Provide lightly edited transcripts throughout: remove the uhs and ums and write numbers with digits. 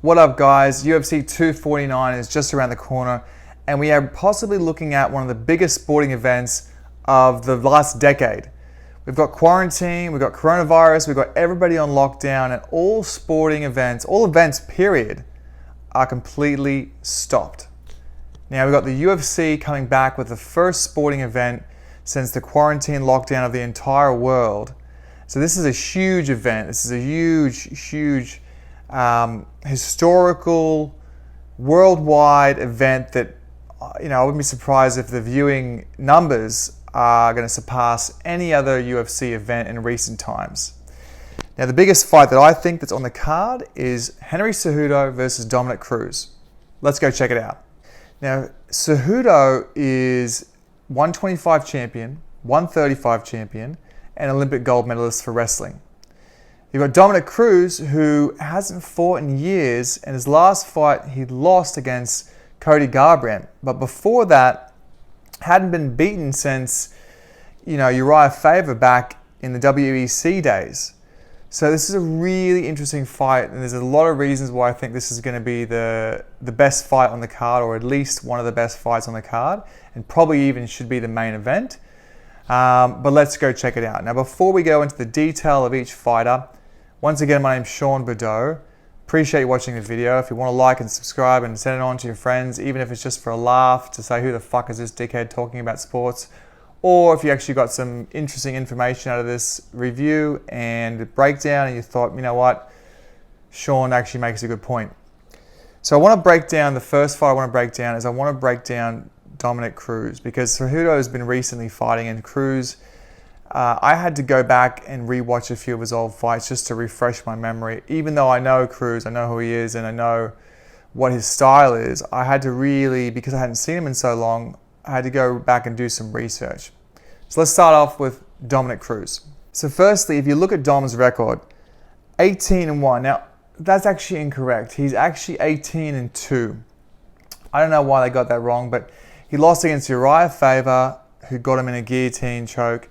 What up, guys? UFC 249 is just around the corner, and we are possibly looking at one of the biggest sporting events of the last decade. We've got quarantine, we've got coronavirus, we've got everybody on lockdown, and all sporting events, all events period, are completely stopped. Now we've got the UFC coming back with the first sporting event since the quarantine lockdown of the entire world. So this is a huge event. This is a huge historical, worldwide event that, I wouldn't be surprised if the viewing numbers are going to surpass any other UFC event in recent times. Now, the biggest fight that I think that's on the card is Henry Cejudo versus Dominick Cruz. Let's go check it out. Now, Cejudo is 125 champion, 135 champion, and Olympic gold medalist for wrestling. You've got Dominick Cruz, who hasn't fought in years, and his last fight he lost against Cody Garbrandt. But before that, hadn't been beaten since, Uriah Faber back in the WEC days. So this is a really interesting fight, and there's a lot of reasons why I think this is going to be the best fight on the card, or at least one of the best fights on the card, and probably even should be the main event. But let's go check it out. Now, before we go into the detail of each fighter, once again, my name's Sean Bordeaux. Appreciate you watching the video. If you want to like and subscribe and send it on to your friends, even if it's just for a laugh, to say who the fuck is this dickhead talking about sports, or if you actually got some interesting information out of this review and breakdown and you thought, you know what, Sean actually makes a good point. So I want to break down, the first fight I want to break down Dominick Cruz, because Cejudo has been recently fighting, and Cruz, I had to go back and rewatch a few of his old fights just to refresh my memory. Even though I know Cruz, I know who he is, and I know what his style is, I had to really, because I hadn't seen him in so long, I had to go back and do some research. So let's start off with Dominick Cruz. So firstly, if you look at Dom's record, 18-1. Now, that's actually incorrect. He's actually 18-2. I don't know why they got that wrong, but he lost against Uriah Faber, who got him in a guillotine choke.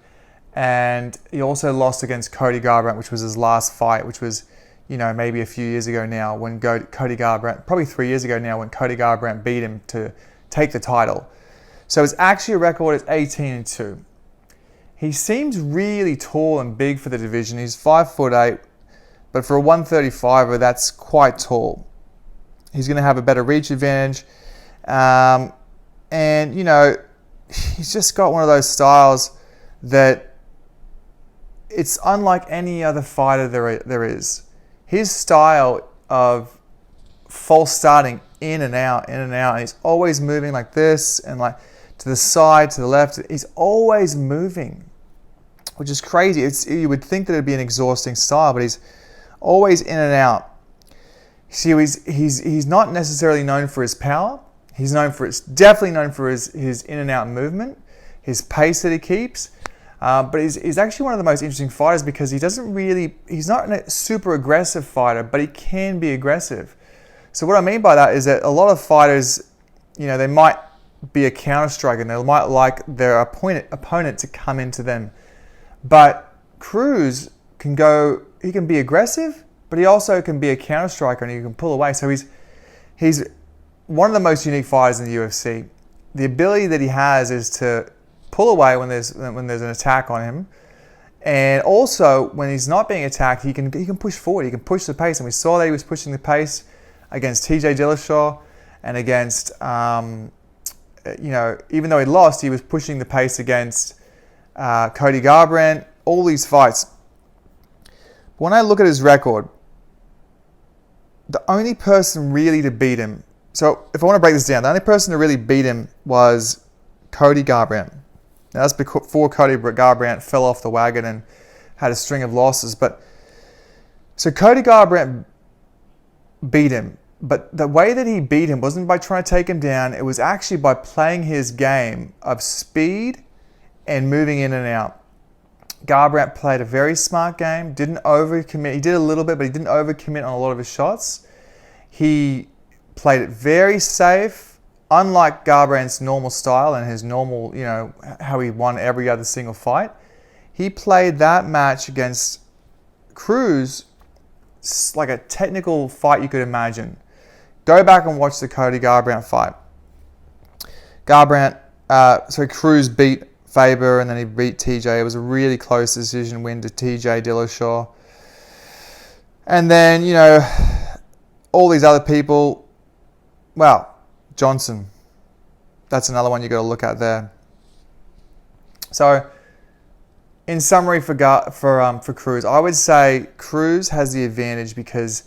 And he also lost against Cody Garbrandt, which was his last fight, which was, maybe a few years ago now, when Cody Garbrandt, probably 3 years ago now, when Cody Garbrandt beat him to take the title. So his actual record is 18-2. He seems really tall and big for the division. He's 5'8", but for a 135er, that's quite tall. He's going to have a better reach advantage. And, he's just got one of those styles that it's unlike any other fighter there is. His style of false starting in and out, and he's always moving like this and like to the side, to the left. He's always moving, which is crazy. You would think that it'd be an exhausting style, but he's always in and out. See, he's not necessarily known for his power. He's definitely known for his in and out movement, his pace that he keeps. But he's actually one of the most interesting fighters, because he's not a super aggressive fighter, but he can be aggressive. So what I mean by that is that a lot of fighters, they might be a counter striker, and they might like their opponent to come into them. But Cruz he can be aggressive, but he also can be a counter striker, and he can pull away. So he's one of the most unique fighters in the UFC. The ability that he has is to pull away when there's an attack on him, and also when he's not being attacked, he can push forward. He can push the pace, and we saw that he was pushing the pace against TJ Dillashaw, and against even though he lost, he was pushing the pace against Cody Garbrandt. All these fights. When I look at his record, the only person really to beat him. So if I want to break this down, the only person to really beat him was Cody Garbrandt. Now, that's before Cody Garbrandt fell off the wagon and had a string of losses. So Cody Garbrandt beat him. But the way that he beat him wasn't by trying to take him down. It was actually by playing his game of speed and moving in and out. Garbrandt played a very smart game, didn't overcommit. He did a little bit, but he didn't overcommit on a lot of his shots. He played it very safe. Unlike Garbrandt's normal style and his normal, how he won every other single fight, he played that match against Cruz like a technical fight you could imagine. Go back and watch the Cody Garbrandt fight. Cruz beat Faber and then he beat TJ. It was a really close decision win to TJ Dillashaw. And then, you know, all these other people, well, Johnson. That's another one you got to look at there. So, in summary for Cruz, I would say Cruz has the advantage because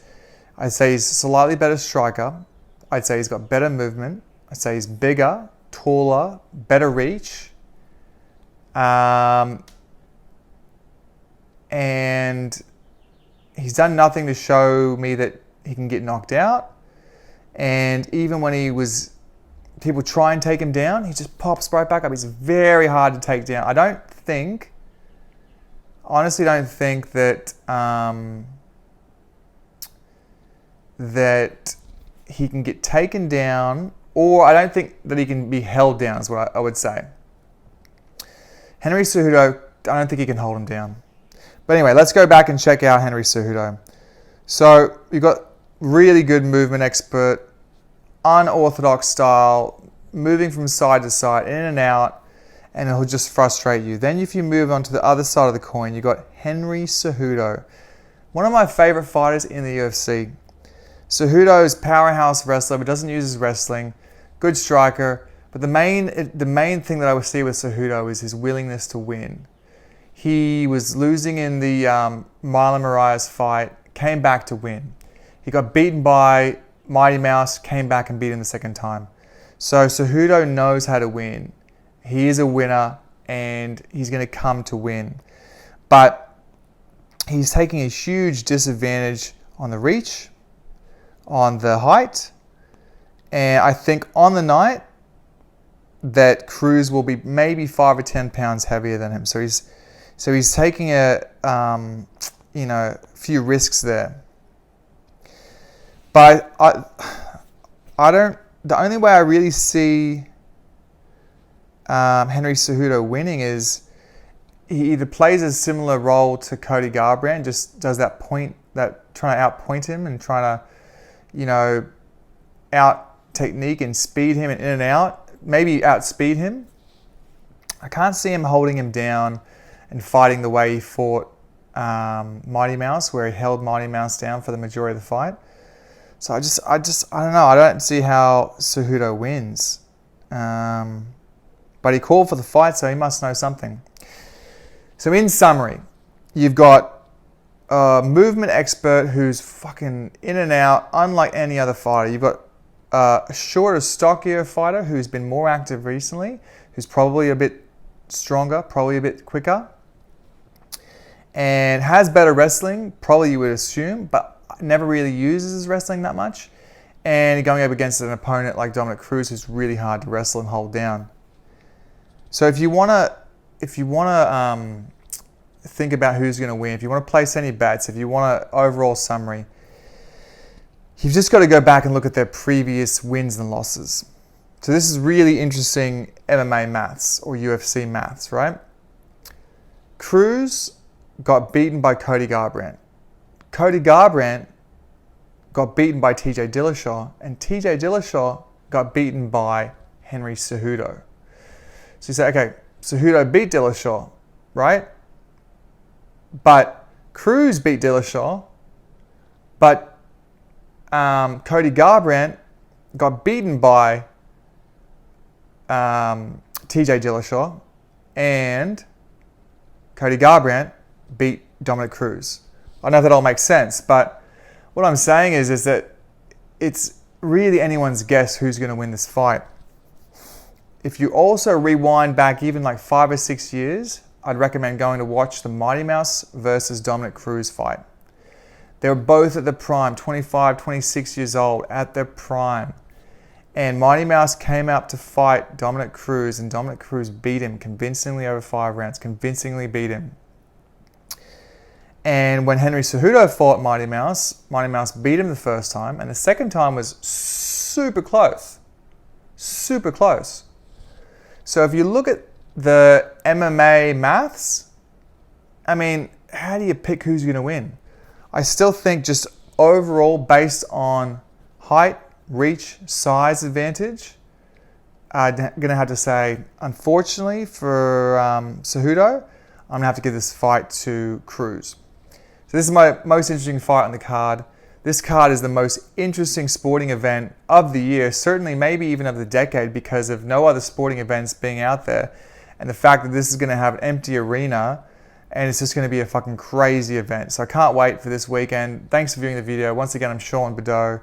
I'd say he's a slightly better striker. I'd say he's got better movement. I'd say he's bigger, taller, better reach. And he's done nothing to show me that he can get knocked out. And even when people try and take him down, he just pops right back up. He's very hard to take down. I honestly don't think that that he can get taken down, or I don't think that he can be held down is what I would say. Henry Cejudo, I don't think he can hold him down. But anyway, let's go back and check out Henry Cejudo. So you've got really good movement expert, unorthodox style, moving from side to side, in and out, and it'll just frustrate you. Then if you move on to the other side of the coin, you've got Henry Cejudo, one of my favorite fighters in the UFC. Cejudo is powerhouse wrestler, but doesn't use his wrestling. Good striker, but the main thing that I would see with Cejudo is his willingness to win. He was losing in the Marlon Moraes fight, came back to win. He got beaten by Mighty Mouse, came back and beat him the second time. So Cejudo knows how to win. He is a winner and he's going to come to win. But he's taking a huge disadvantage on the reach, on the height, and I think on the night that Cruz will be maybe 5 or 10 pounds heavier than him. So he's taking a few risks there. But I don't. The only way I really see Henry Cejudo winning is he either plays a similar role to Cody Garbrandt, just does that trying to outpoint him and trying to, out technique and speed him and in and out, maybe outspeed him. I can't see him holding him down and fighting the way he fought Mighty Mouse, where he held Mighty Mouse down for the majority of the fight. So I don't know. I don't see how Cejudo wins. But he called for the fight, so he must know something. So in summary, you've got a movement expert who's fucking in and out, unlike any other fighter. You've got a shorter, stockier fighter who's been more active recently, who's probably a bit stronger, probably a bit quicker, and has better wrestling, probably you would assume, but never really uses his wrestling that much. And going up against an opponent like Dominick Cruz, who's really hard to wrestle and hold down. So if you wanna think about who's going to win, if you want to place any bets, if you want an overall summary, you've just got to go back and look at their previous wins and losses. So this is really interesting MMA maths or UFC maths, right? Cruz got beaten by Cody Garbrandt. Cody Garbrandt got beaten by TJ Dillashaw, and TJ Dillashaw got beaten by Henry Cejudo. So you say, okay, Cejudo beat Dillashaw, right? But Cruz beat Dillashaw, but Cody Garbrandt got beaten by TJ Dillashaw, and Cody Garbrandt beat Dominick Cruz. I know that all makes sense, but what I'm saying is that it's really anyone's guess who's going to win this fight. If you also rewind back even like 5 or 6 years, I'd recommend going to watch the Mighty Mouse versus Dominick Cruz fight. They were both at the prime, 25, 26 years old, at their prime. And Mighty Mouse came out to fight Dominick Cruz, and Dominick Cruz beat him convincingly over 5 rounds, convincingly beat him. And when Henry Cejudo fought Mighty Mouse beat him the first time, and the second time was super close. Super close. So if you look at the MMA maths, I mean, how do you pick who's going to win? I still think just overall, based on height, reach, size advantage, I'm going to have to say, unfortunately for Cejudo, I'm going to have to give this fight to Cruz. So this is my most interesting fight on the card. This card is the most interesting sporting event of the year, certainly maybe even of the decade, because of no other sporting events being out there. And the fact that this is going to have an empty arena, and it's just going to be a fucking crazy event. So I can't wait for this weekend. Thanks for viewing the video. Once again, I'm Sean Bordeaux.